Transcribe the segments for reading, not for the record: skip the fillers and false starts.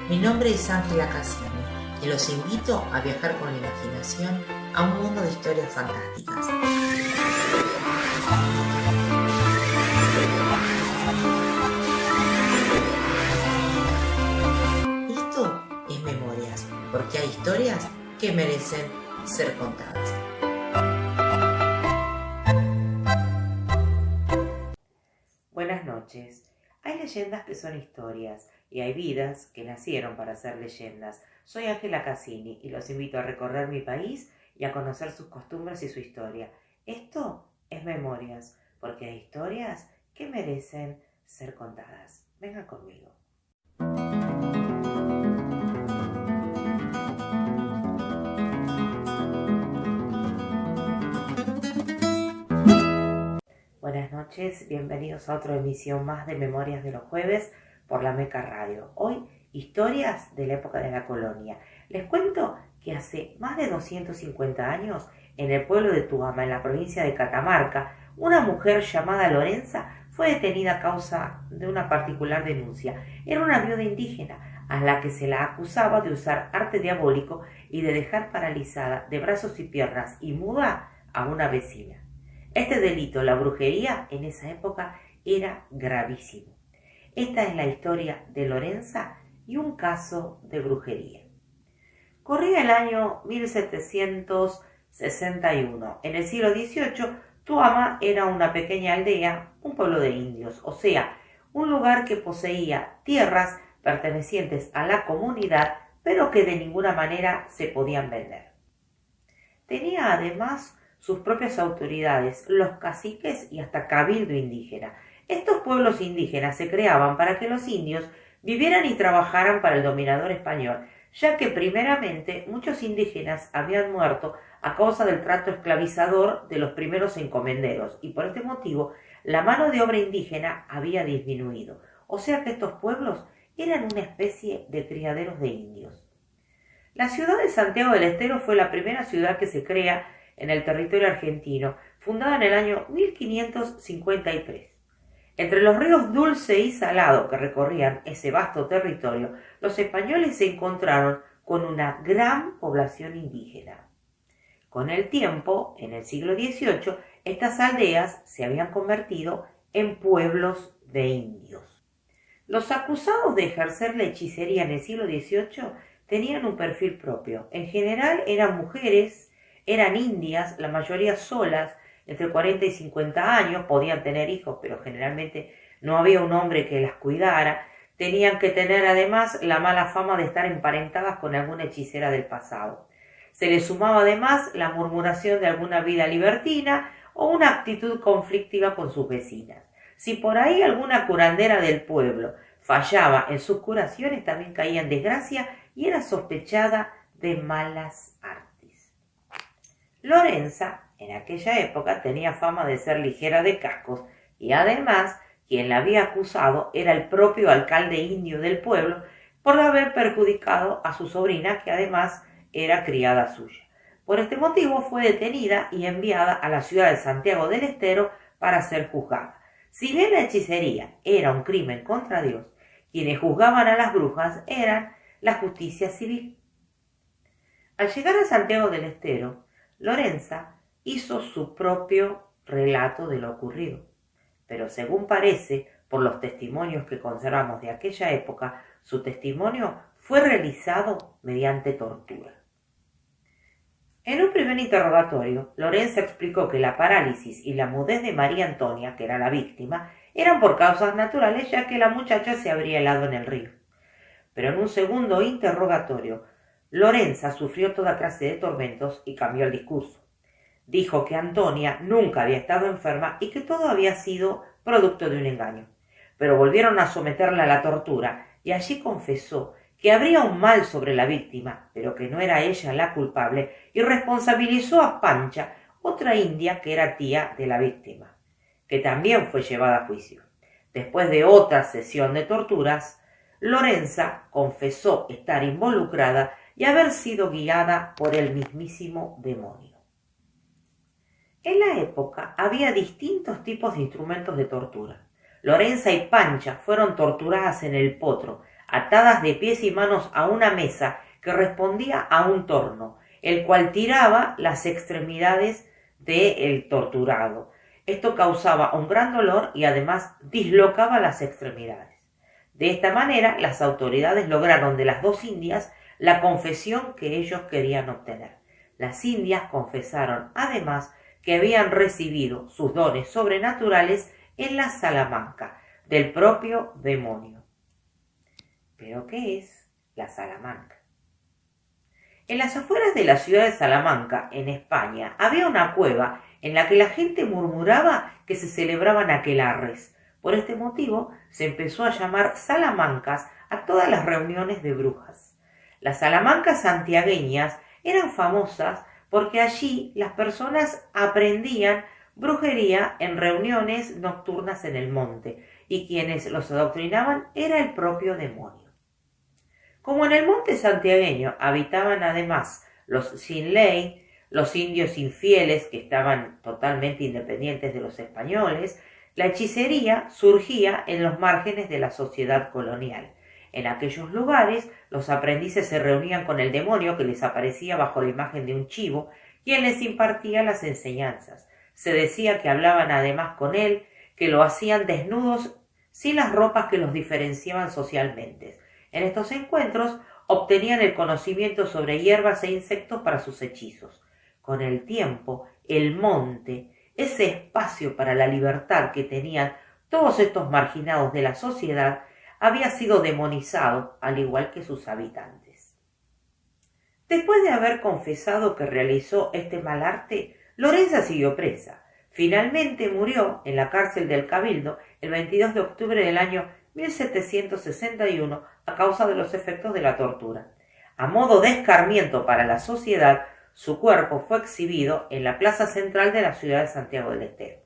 Mi nombre es Ángela Cassini y los invito a viajar con la imaginación a un mundo de historias fantásticas. Esto es Memorias, porque hay historias que merecen ser contadas. Buenas noches. Hay leyendas que son historias y hay vidas que nacieron para ser leyendas. Soy Ángela Cassini y los invito a recorrer mi país y a conocer sus costumbres y su historia. Esto es Memorias, porque hay historias que merecen ser contadas. Vengan conmigo. Buenas noches, bienvenidos a otra emisión más de Memorias de los Jueves por la Meca Radio. Hoy, historias de la época de la colonia. Les cuento que hace más de 250 años, en el pueblo de Tuama, en la provincia de Catamarca, una mujer llamada Lorenza fue detenida a causa de una particular denuncia. Era una viuda indígena a la que se la acusaba de usar arte diabólico y de dejar paralizada de brazos y piernas y muda a una vecina. Este delito, la brujería, en esa época era gravísimo. Esta es la historia de Lorenza y un caso de brujería. Corría el año 1761. En el siglo XVIII, Tuama era una pequeña aldea, un pueblo de indios, o sea, un lugar que poseía tierras pertenecientes a la comunidad, pero que de ninguna manera se podían vender. Tenía además sus propias autoridades, los caciques y hasta cabildo indígena. Estos pueblos indígenas se creaban para que los indios vivieran y trabajaran para el dominador español, ya que primeramente muchos indígenas habían muerto a causa del trato esclavizador de los primeros encomenderos y por este motivo la mano de obra indígena había disminuido, o sea que estos pueblos eran una especie de criaderos de indios. La ciudad de Santiago del Estero fue la primera ciudad que se crea en el territorio argentino, fundada en el año 1553. Entre los ríos Dulce y Salado que recorrían ese vasto territorio, los españoles se encontraron con una gran población indígena. Con el tiempo, en el siglo XVIII, estas aldeas se habían convertido en pueblos de indios. Los acusados de ejercer la hechicería en el siglo XVIII tenían un perfil propio. En general eran mujeres, eran indias, la mayoría solas, entre 40 y 50 años, podían tener hijos, pero generalmente no había un hombre que las cuidara. Tenían que tener además la mala fama de estar emparentadas con alguna hechicera del pasado. Se les sumaba además la murmuración de alguna vida libertina o una actitud conflictiva con sus vecinas. Si por ahí alguna curandera del pueblo fallaba en sus curaciones, también caía en desgracia y era sospechada de malas artes. Lorenza, en aquella época, tenía fama de ser ligera de cascos y además quien la había acusado era el propio alcalde indio del pueblo por haber perjudicado a su sobrina, que además era criada suya. Por este motivo fue detenida y enviada a la ciudad de Santiago del Estero para ser juzgada. Si bien la hechicería era un crimen contra Dios, quienes juzgaban a las brujas eran la justicia civil. Al llegar a Santiago del Estero, Lorenza hizo su propio relato de lo ocurrido, pero según parece, por los testimonios que conservamos de aquella época, su testimonio fue realizado mediante tortura. En un primer interrogatorio, Lorenza explicó que la parálisis y la mudez de María Antonia, que era la víctima, eran por causas naturales, ya que la muchacha se habría helado en el río. Pero en un segundo interrogatorio, Lorenza sufrió toda clase de tormentos y cambió el discurso. Dijo que Antonia nunca había estado enferma y que todo había sido producto de un engaño. Pero volvieron a someterla a la tortura y allí confesó que habría un mal sobre la víctima, pero que no era ella la culpable, y responsabilizó a Pancha, otra india que era tía de la víctima, que también fue llevada a juicio. Después de otra sesión de torturas, Lorenza confesó estar involucrada y haber sido guiada por el mismísimo demonio. En la época había distintos tipos de instrumentos de tortura. Lorenza y Pancha fueron torturadas en el potro, atadas de pies y manos a una mesa que respondía a un torno, el cual tiraba las extremidades del torturado. Esto causaba un gran dolor y además dislocaba las extremidades. De esta manera, las autoridades lograron de las dos indias la confesión que ellos querían obtener. Las indias confesaron además que habían recibido sus dones sobrenaturales en la Salamanca, del propio demonio. ¿Pero qué es la Salamanca? En las afueras de la ciudad de Salamanca, en España, había una cueva en la que la gente murmuraba que se celebraban aquelarres. Por este motivo se empezó a llamar salamancas a todas las reuniones de brujas. Las salamancas santiagueñas eran famosas porque allí las personas aprendían brujería en reuniones nocturnas en el monte, y quienes los adoctrinaban era el propio demonio. Como en el monte santiagueño habitaban además los sin ley, los indios infieles que estaban totalmente independientes de los españoles, la hechicería surgía en los márgenes de la sociedad colonial. En aquellos lugares los aprendices se reunían con el demonio que les aparecía bajo la imagen de un chivo, quien les impartía las enseñanzas. Se decía que hablaban además con él, que lo hacían desnudos sin las ropas que los diferenciaban socialmente. En estos encuentros obtenían el conocimiento sobre hierbas e insectos para sus hechizos. Con el tiempo, el monte, ese espacio para la libertad que tenían todos estos marginados de la sociedad, había sido demonizado, al igual que sus habitantes. Después de haber confesado que realizó este mal arte, Lorenza siguió presa. Finalmente murió en la cárcel del Cabildo el 22 de octubre del año 1761 a causa de los efectos de la tortura. A modo de escarmiento para la sociedad, su cuerpo fue exhibido en la plaza central de la ciudad de Santiago del Estero.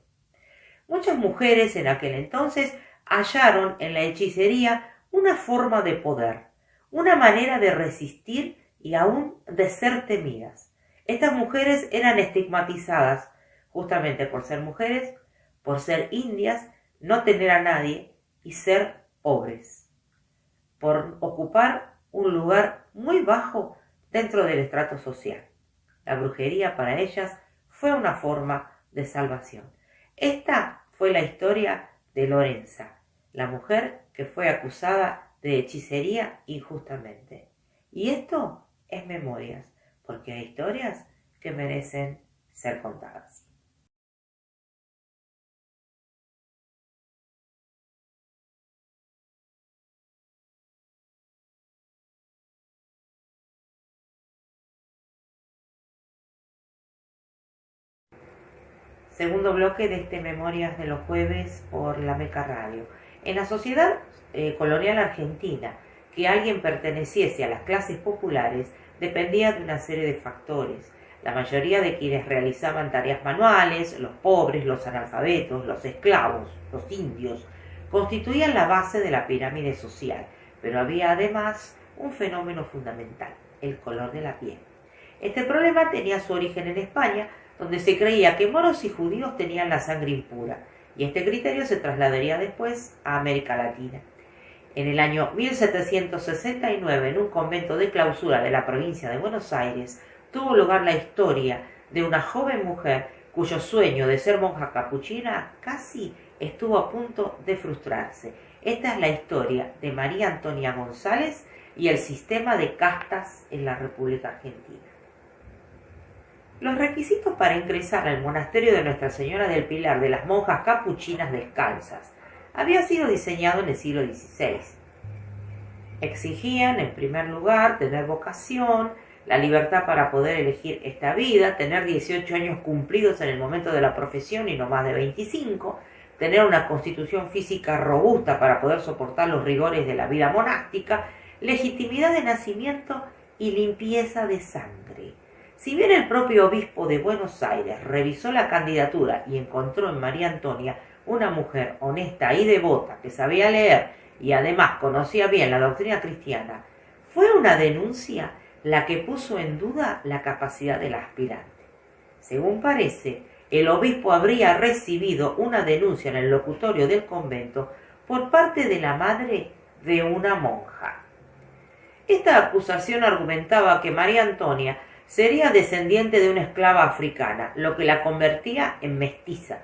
Muchas mujeres en aquel entonces hallaron en la hechicería una forma de poder, una manera de resistir y aún de ser temidas. Estas mujeres eran estigmatizadas justamente por ser mujeres, por ser indias, no tener a nadie y ser pobres, por ocupar un lugar muy bajo dentro del estrato social. La brujería para ellas fue una forma de salvación. Esta fue la historia de Lorenza, la mujer que fue acusada de hechicería injustamente. Y esto es Memorias, porque hay historias que merecen ser contadas. Segundo bloque de este Memorias de los jueves por la Meca Radio. En la sociedad colonial argentina, que alguien perteneciese a las clases populares dependía de una serie de factores. La mayoría de quienes realizaban tareas manuales, los pobres, los analfabetos, los esclavos, los indios, constituían la base de la pirámide social, pero había además un fenómeno fundamental, el color de la piel. Este problema tenía su origen en España, donde se creía que moros y judíos tenían la sangre impura, y este criterio se trasladaría después a América Latina. En el año 1769, en un convento de clausura de la provincia de Buenos Aires, tuvo lugar la historia de una joven mujer cuyo sueño de ser monja capuchina casi estuvo a punto de frustrarse. Esta es la historia de María Antonia González y el sistema de castas en la República Argentina. Los requisitos para ingresar al monasterio de Nuestra Señora del Pilar de las monjas capuchinas descalzas había sido diseñado en el siglo XVI. Exigían, en primer lugar, tener vocación, la libertad para poder elegir esta vida, tener 18 años cumplidos en el momento de la profesión y no más de 25, tener una constitución física robusta para poder soportar los rigores de la vida monástica, legitimidad de nacimiento y limpieza de sangre. Si bien el propio obispo de Buenos Aires revisó la candidatura y encontró en María Antonia una mujer honesta y devota que sabía leer y además conocía bien la doctrina cristiana, fue una denuncia la que puso en duda la capacidad del aspirante. Según parece, el obispo habría recibido una denuncia en el locutorio del convento por parte de la madre de una monja. Esta acusación argumentaba que María Antonia sería descendiente de una esclava africana, lo que la convertía en mestiza.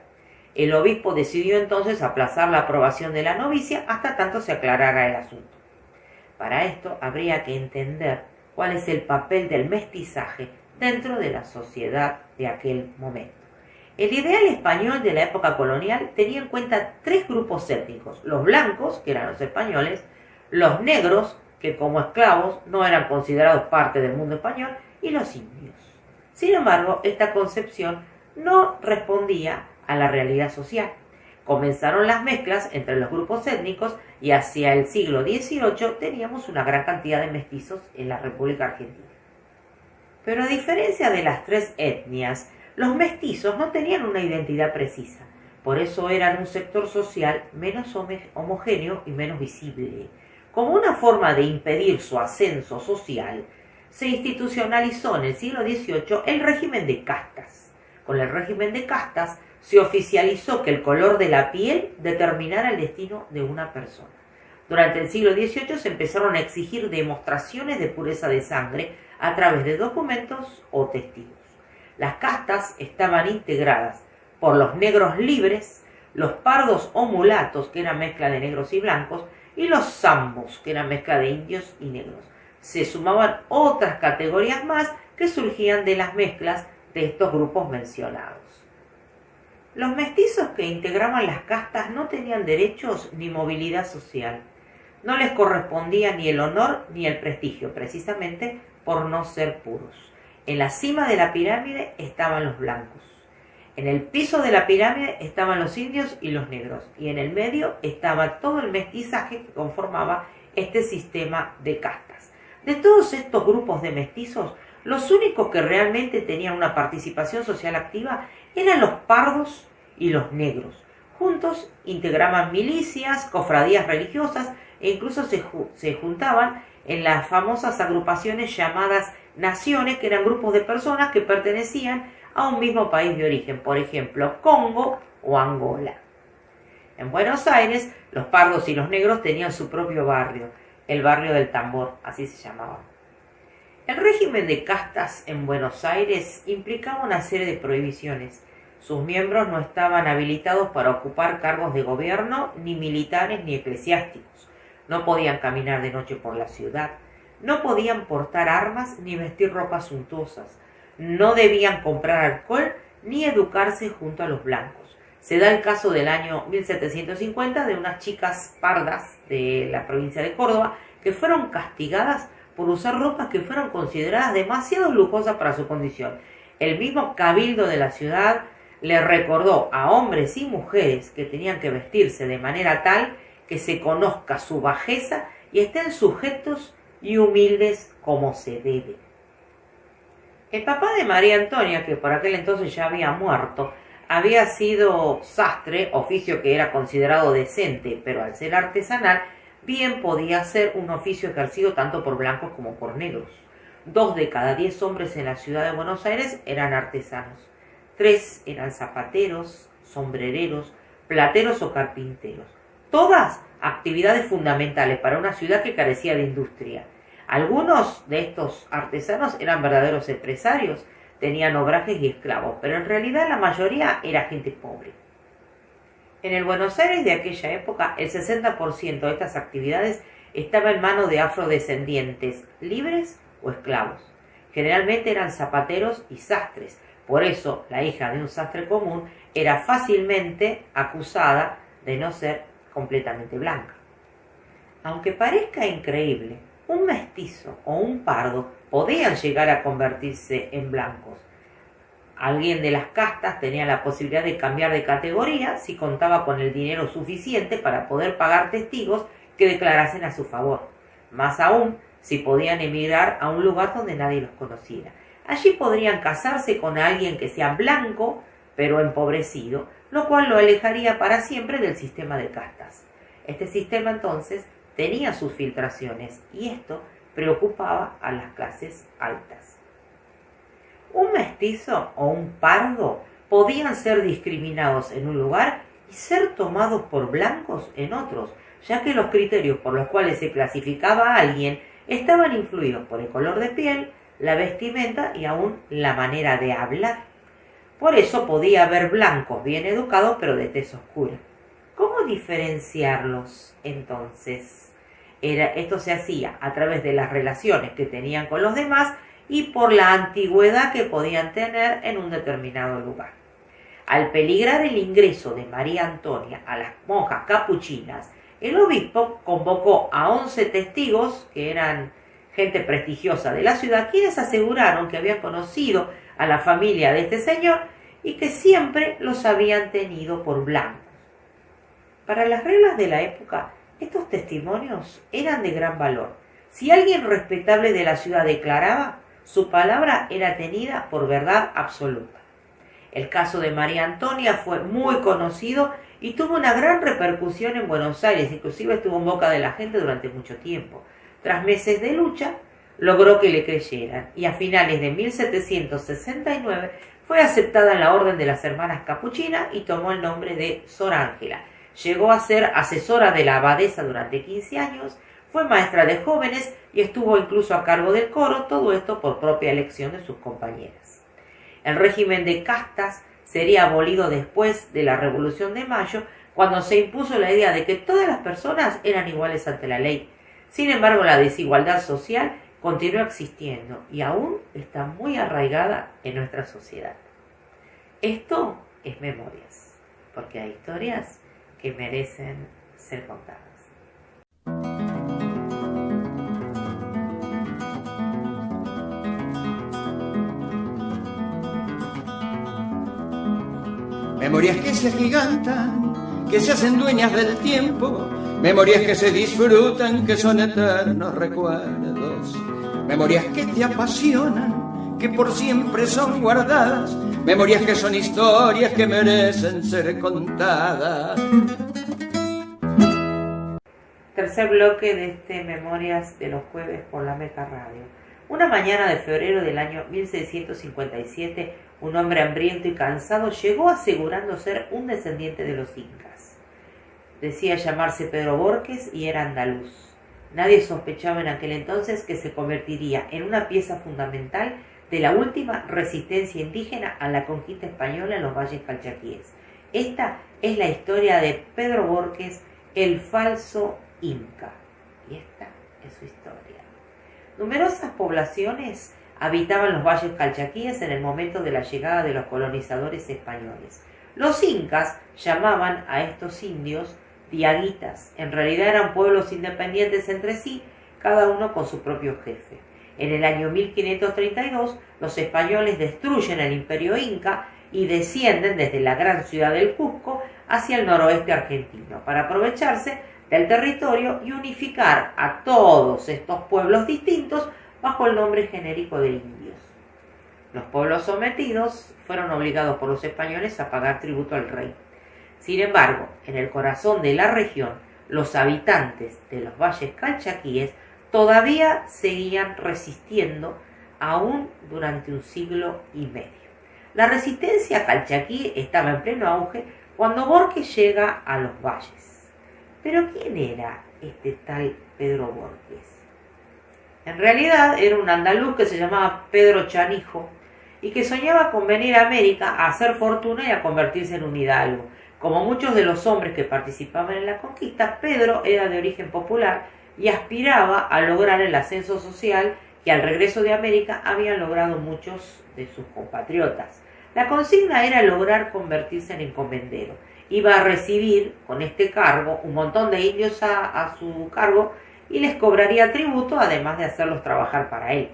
El obispo decidió entonces aplazar la aprobación de la novicia hasta tanto se aclarara el asunto. Para esto habría que entender cuál es el papel del mestizaje dentro de la sociedad de aquel momento. El ideal español de la época colonial tenía en cuenta tres grupos étnicos: los blancos, que eran los españoles, los negros, que como esclavos no eran considerados parte del mundo español, y los indios. Sin embargo, esta concepción no respondía a la realidad social. Comenzaron las mezclas entre los grupos étnicos y hacia el siglo XVIII teníamos una gran cantidad de mestizos en la República Argentina. Pero a diferencia de las tres etnias, los mestizos no tenían una identidad precisa. Por eso eran un sector social menos homogéneo y menos visible. Como una forma de impedir su ascenso social, se institucionalizó en el siglo XVIII el régimen de castas. Con el régimen de castas se oficializó que el color de la piel determinara el destino de una persona. Durante el siglo XVIII se empezaron a exigir demostraciones de pureza de sangre a través de documentos o testigos. Las castas estaban integradas por los negros libres, los pardos o mulatos, que eran mezcla de negros y blancos, y los zambos, que eran mezcla de indios y negros. Se sumaban otras categorías más que surgían de las mezclas de estos grupos mencionados. Los mestizos que integraban las castas no tenían derechos ni movilidad social. No les correspondía ni el honor ni el prestigio, precisamente por no ser puros. En la cima de la pirámide estaban los blancos. En el piso de la pirámide estaban los indios y los negros. Y en el medio estaba todo el mestizaje que conformaba este sistema de castas. De todos estos grupos de mestizos, los únicos que realmente tenían una participación social activa eran los pardos y los negros. Juntos integraban milicias, cofradías religiosas e incluso se juntaban en las famosas agrupaciones llamadas naciones, que eran grupos de personas que pertenecían a un mismo país de origen, por ejemplo, Congo o Angola. En Buenos Aires, los pardos y los negros tenían su propio barrio, el barrio del Tambor, así se llamaba. El régimen de castas en Buenos Aires implicaba una serie de prohibiciones. Sus miembros no estaban habilitados para ocupar cargos de gobierno, ni militares ni eclesiásticos. No podían caminar de noche por la ciudad. No podían portar armas ni vestir ropas suntuosas. No debían comprar alcohol ni educarse junto a los blancos. Se da el caso del año 1750 de unas chicas pardas de la provincia de Córdoba que fueron castigadas por usar ropas que fueron consideradas demasiado lujosas para su condición. El mismo cabildo de la ciudad le recordó a hombres y mujeres que tenían que vestirse de manera tal que se conozca su bajeza y estén sujetos y humildes como se debe. El papá de María Antonia, que por aquel entonces ya había muerto, había sido sastre, oficio que era considerado decente, pero al ser artesanal, bien podía ser un oficio ejercido tanto por blancos como por negros. 2 de cada 10 hombres en la ciudad de Buenos Aires eran artesanos. 3 eran zapateros, sombrereros, plateros o carpinteros. Todas actividades fundamentales para una ciudad que carecía de industria. Algunos de estos artesanos eran verdaderos empresarios, tenían obrajes y esclavos, pero en realidad la mayoría era gente pobre. En el Buenos Aires de aquella época, el 60% de estas actividades estaba en manos de afrodescendientes, libres o esclavos. Generalmente eran zapateros y sastres. Por eso, la hija de un sastre común era fácilmente acusada de no ser completamente blanca. Aunque parezca increíble, un mestizo o un pardo podían llegar a convertirse en blancos. Alguien de las castas tenía la posibilidad de cambiar de categoría si contaba con el dinero suficiente para poder pagar testigos que declarasen a su favor. Más aún, si podían emigrar a un lugar donde nadie los conociera. Allí podrían casarse con alguien que sea blanco, pero empobrecido, lo cual lo alejaría para siempre del sistema de castas. Este sistema entonces tenía sus filtraciones y esto preocupaba a las clases altas. Un mestizo o un pardo podían ser discriminados en un lugar y ser tomados por blancos en otros, ya que los criterios por los cuales se clasificaba a alguien estaban influidos por el color de piel, la vestimenta y aún la manera de hablar. Por eso podía haber blancos bien educados pero de tez oscura. ¿Cómo diferenciarlos entonces? Esto se hacía a través de las relaciones que tenían con los demás y por la antigüedad que podían tener en un determinado lugar. Al peligrar el ingreso de María Antonia a las monjas capuchinas, el obispo convocó a 11 testigos, que eran gente prestigiosa de la ciudad, quienes aseguraron que habían conocido a la familia de este señor y que siempre los habían tenido por blancos. Para las reglas de la época, estos testimonios eran de gran valor. Si alguien respetable de la ciudad declaraba, su palabra era tenida por verdad absoluta. El caso de María Antonia fue muy conocido y tuvo una gran repercusión en Buenos Aires, inclusive estuvo en boca de la gente durante mucho tiempo. Tras meses de lucha, logró que le creyeran y a finales de 1769 fue aceptada en la Orden de las Hermanas Capuchinas y tomó el nombre de Sor Ángela. Llegó a ser asesora de la abadesa durante 15 años, fue maestra de jóvenes y estuvo incluso a cargo del coro, todo esto por propia elección de sus compañeras. El régimen de castas sería abolido después de la Revolución de Mayo, cuando se impuso la idea de que todas las personas eran iguales ante la ley. Sin embargo, la desigualdad social continúa existiendo y aún está muy arraigada en nuestra sociedad. Esto es Memorias, porque hay historias que merecen ser contadas. Memorias que se agigantan, que se hacen dueñas del tiempo, memorias que se disfrutan, que son eternos recuerdos, memorias que te apasionan, que por siempre son guardadas, memorias que son historias que merecen ser contadas. Tercer bloque de este Memorias de los jueves por la Meca Radio. Una mañana de febrero del año 1657, un hombre hambriento y cansado llegó asegurando ser un descendiente de los incas. Decía llamarse Pedro Borges y era andaluz. Nadie sospechaba en aquel entonces que se convertiría en una pieza fundamental de la última resistencia indígena a la conquista española en los valles calchaquíes. Esta es la historia de Pedro Borges, el falso inca. Y esta es su historia. Numerosas poblaciones habitaban los valles calchaquíes en el momento de la llegada de los colonizadores españoles. Los incas llamaban a estos indios diaguitas. En realidad eran pueblos independientes entre sí, cada uno con su propio jefe. En el año 1532, los españoles destruyen el imperio inca y descienden desde la gran ciudad del Cusco hacia el noroeste argentino para aprovecharse del territorio y unificar a todos estos pueblos distintos bajo el nombre genérico de indios. Los pueblos sometidos fueron obligados por los españoles a pagar tributo al rey. Sin embargo, en el corazón de la región, los habitantes de los valles calchaquíes todavía seguían resistiendo aún durante un siglo y medio. La resistencia calchaquí estaba en pleno auge cuando Borges llega a los valles. ¿Pero quién era este tal Pedro Borges? En realidad era un andaluz que se llamaba Pedro Chanijo y que soñaba con venir a América a hacer fortuna y a convertirse en un hidalgo. Como muchos de los hombres que participaban en la conquista, Pedro era de origen popular y aspiraba a lograr el ascenso social que al regreso de América habían logrado muchos de sus compatriotas. La consigna era lograr convertirse en encomendero. Iba a recibir con este cargo un montón de indios a su cargo y les cobraría tributo, además de hacerlos trabajar para él.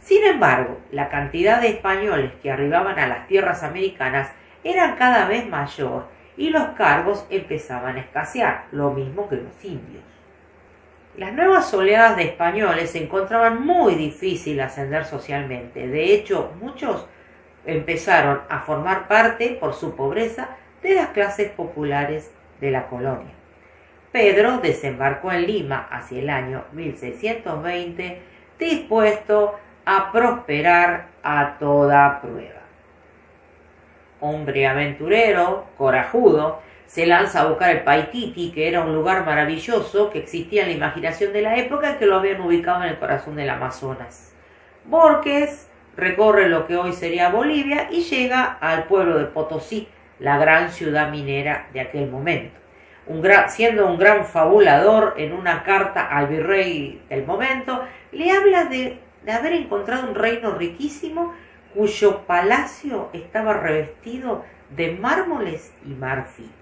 Sin embargo, la cantidad de españoles que arribaban a las tierras americanas era cada vez mayor y los cargos empezaban a escasear, lo mismo que los indios. Las nuevas oleadas de españoles se encontraban muy difícil ascender socialmente. De hecho, muchos empezaron a formar parte, por su pobreza, de las clases populares de la colonia. Pedro desembarcó en Lima hacia el año 1620, dispuesto a prosperar a toda prueba. Hombre aventurero, corajudo, se lanza a buscar el Paititi, que era un lugar maravilloso que existía en la imaginación de la época y que lo habían ubicado en el corazón del Amazonas. Borges recorre lo que hoy sería Bolivia y llega al pueblo de Potosí, la gran ciudad minera de aquel momento. Siendo un gran fabulador, en una carta al virrey del momento, le habla de haber encontrado un reino riquísimo cuyo palacio estaba revestido de mármoles y marfil.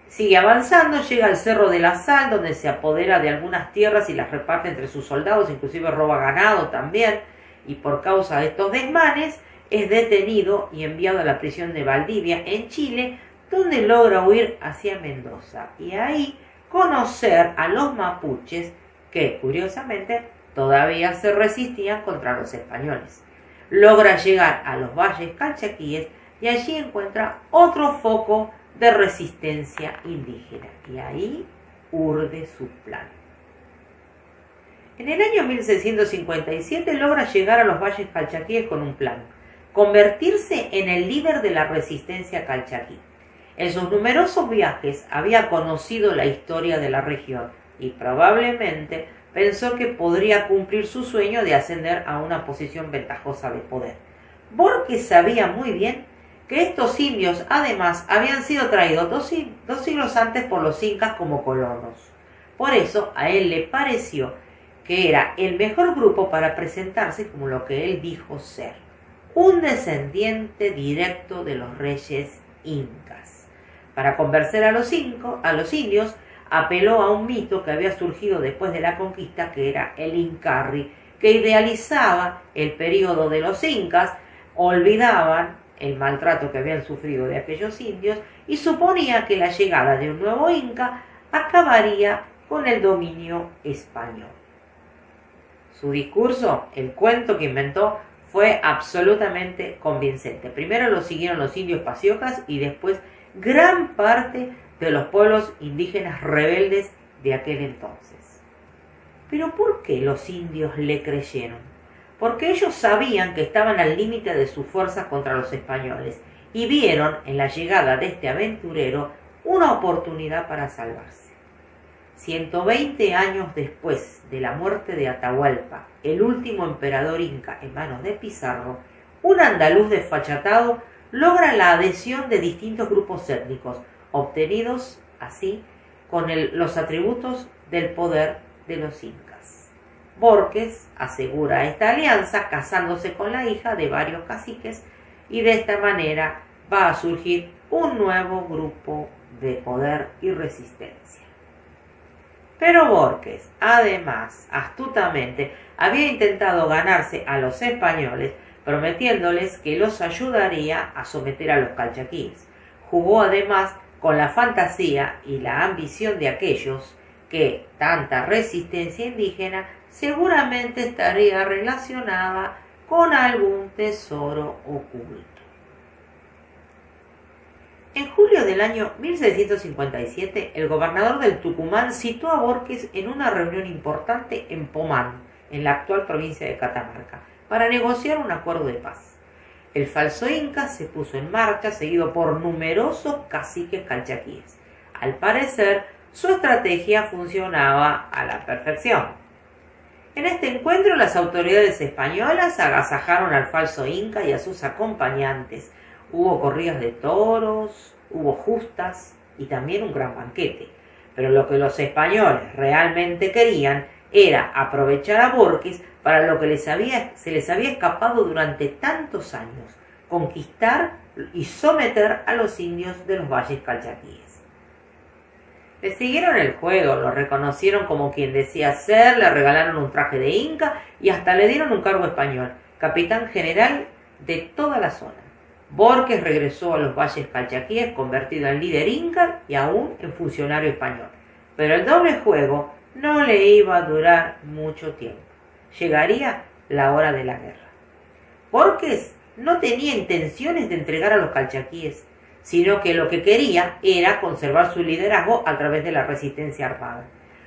Sigue avanzando, llega al Cerro de la Sal, donde se apodera de algunas tierras y las reparte entre sus soldados, inclusive roba ganado también, y por causa de estos desmanes es detenido y enviado a la prisión de Valdivia, en Chile, donde logra huir hacia Mendoza y ahí conocer a los mapuches que, curiosamente, todavía se resistían contra los españoles. Logra llegar a los valles calchaquíes y allí encuentra otro foco de resistencia indígena y ahí urde su plan. En el año 1657 logra llegar a los valles calchaquíes con un plan: convertirse en el líder de la resistencia calchaquí. En sus numerosos viajes había conocido la historia de la región y probablemente pensó que podría cumplir su sueño de ascender a una posición ventajosa de poder. Borges sabía muy bien que estos indios además habían sido traídos dos siglos antes por los incas como colonos. Por eso a él le pareció que era el mejor grupo para presentarse como lo que él dijo ser: un descendiente directo de los reyes incas. Para convencer a los indios, apeló a un mito que había surgido después de la conquista, que era el Incarri, que idealizaba el período de los incas, olvidaban el maltrato que habían sufrido de aquellos indios y suponía que la llegada de un nuevo inca acabaría con el dominio español. Su discurso, el cuento que inventó, fue absolutamente convincente. Primero lo siguieron los indios pasiocas y después gran parte de los pueblos indígenas rebeldes de aquel entonces. Pero ¿por qué los indios le creyeron? Porque ellos sabían que estaban al límite de sus fuerzas contra los españoles y vieron en la llegada de este aventurero una oportunidad para salvarse. 120 años después de la muerte de Atahualpa, el último emperador inca en manos de Pizarro, un andaluz desfachatado logra la adhesión de distintos grupos étnicos, obtenidos así con los atributos del poder de los incas. Borges asegura esta alianza casándose con la hija de varios caciques y de esta manera va a surgir un nuevo grupo de poder y resistencia. Pero Borges, además, astutamente, había intentado ganarse a los españoles prometiéndoles que los ayudaría a someter a los calchaquíes. Jugó además con la fantasía y la ambición de aquellos que tanta resistencia indígena seguramente estaría relacionada con algún tesoro oculto. En julio del año 1657, el gobernador del Tucumán citó a Borges en una reunión importante en Pomán, en la actual provincia de Catamarca, para negociar un acuerdo de paz. El falso inca se puso en marcha, seguido por numerosos caciques calchaquíes. Al parecer, su estrategia funcionaba a la perfección. En este encuentro, las autoridades españolas agasajaron al falso inca y a sus acompañantes. Hubo corridas de toros, hubo justas y también un gran banquete. Pero lo que los españoles realmente querían era aprovechar a Borges para lo que se les había escapado durante tantos años: conquistar y someter a los indios de los valles calchaquíes. Le siguieron el juego, lo reconocieron como quien decía ser, le regalaron un traje de inca y hasta le dieron un cargo español, capitán general de toda la zona. Borges regresó a los valles calchaquíes convertido en líder inca y aún en funcionario español. Pero el doble juego no le iba a durar mucho tiempo. Llegaría la hora de la guerra. Borges no tenía intenciones de entregar a los calchaquíes. sino que lo que quería era conservar su liderazgo a través de la resistencia armada.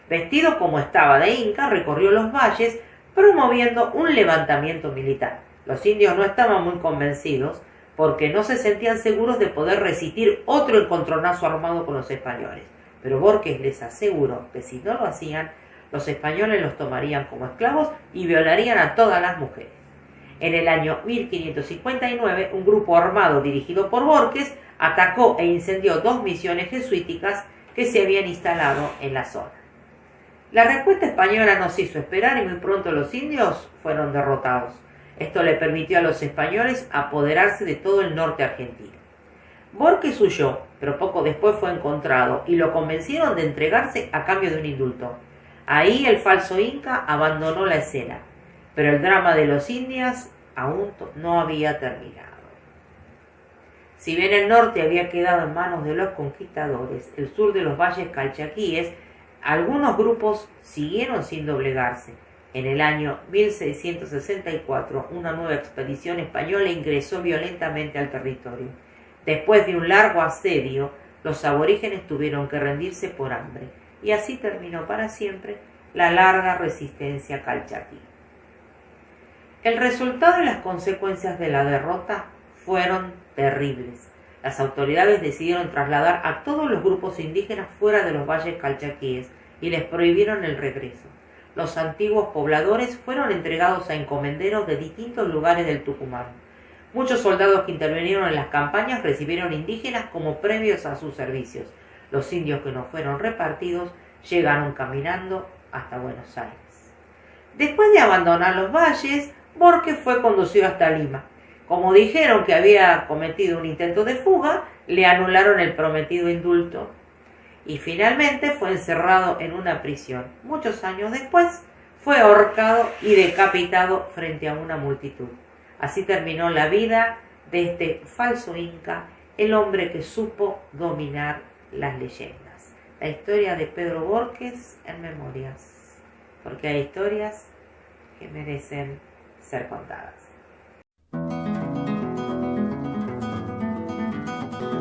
Vestido como estaba de inca, recorrió los valles promoviendo un levantamiento militar. Los indios no estaban muy convencidos porque no se sentían seguros de poder resistir otro encontronazo armado con los españoles. Pero Borges les aseguró que si no lo hacían, los españoles los tomarían como esclavos y violarían a todas las mujeres. En el año 1559, un grupo armado dirigido por Borges atacó e incendió 2 misiones jesuíticas que se habían instalado en la zona. La respuesta española no se hizo esperar y muy pronto los indios fueron derrotados. Esto le permitió a los españoles apoderarse de todo el norte argentino. Borges huyó, pero poco después fue encontrado y lo convencieron de entregarse a cambio de un indulto. Ahí el falso inca abandonó la escena, pero el drama de los indios aún no había terminado. Si bien el norte había quedado en manos de los conquistadores, el sur de los valles calchaquíes, algunos grupos siguieron sin doblegarse. En el año 1664, una nueva expedición española ingresó violentamente al territorio. Después de un largo asedio, los aborígenes tuvieron que rendirse por hambre, y así terminó para siempre la larga resistencia calchaquí. El resultado y las consecuencias de la derrota fueron terribles. Las autoridades decidieron trasladar a todos los grupos indígenas fuera de los valles calchaquíes y les prohibieron el regreso. Los antiguos pobladores fueron entregados a encomenderos de distintos lugares del Tucumán. Muchos soldados que intervinieron en las campañas recibieron indígenas como premios a sus servicios. Los indios que no fueron repartidos llegaron caminando hasta Buenos Aires. Después de abandonar los valles, Borges fue conducido hasta Lima. Como dijeron que había cometido un intento de fuga, le anularon el prometido indulto y finalmente fue encerrado en una prisión. Muchos años después fue ahorcado y decapitado frente a una multitud. Así terminó la vida de este falso inca, el hombre que supo dominar las leyendas. La historia de Pedro Borges en Memorias, porque hay historias que merecen ser contadas.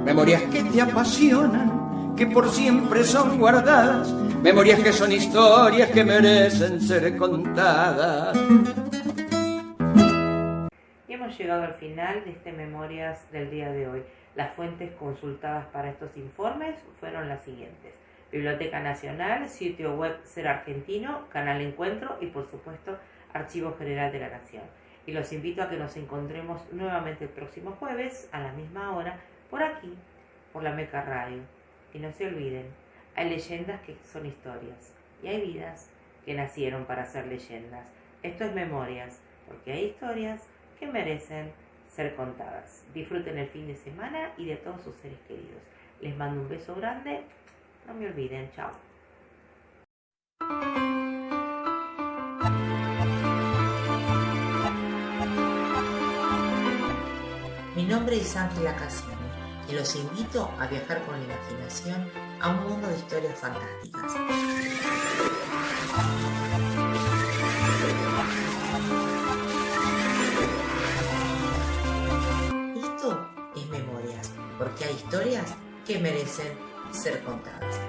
Memorias que te apasionan, que por siempre son guardadas, memorias que son historias que merecen ser contadas. Y hemos llegado al final de este Memorias del día de hoy. Las fuentes consultadas para estos informes fueron las siguientes: Biblioteca Nacional, sitio web Ser Argentino, Canal Encuentro y por supuesto Archivo General de la Nación. Y los invito a que nos encontremos nuevamente el próximo jueves a la misma hora por aquí, por la Meca Radio. Y no se olviden, hay leyendas que son historias y hay vidas que nacieron para ser leyendas. Esto es Memorias, porque hay historias que merecen ser contadas. Disfruten el fin de semana y de todos sus seres queridos. Les mando un beso grande. No me olviden. Chao. Mi nombre es Ángela Cassini y los invito a viajar con la imaginación a un mundo de historias fantásticas. Esto es Memorias, porque hay historias que merecen ser contadas.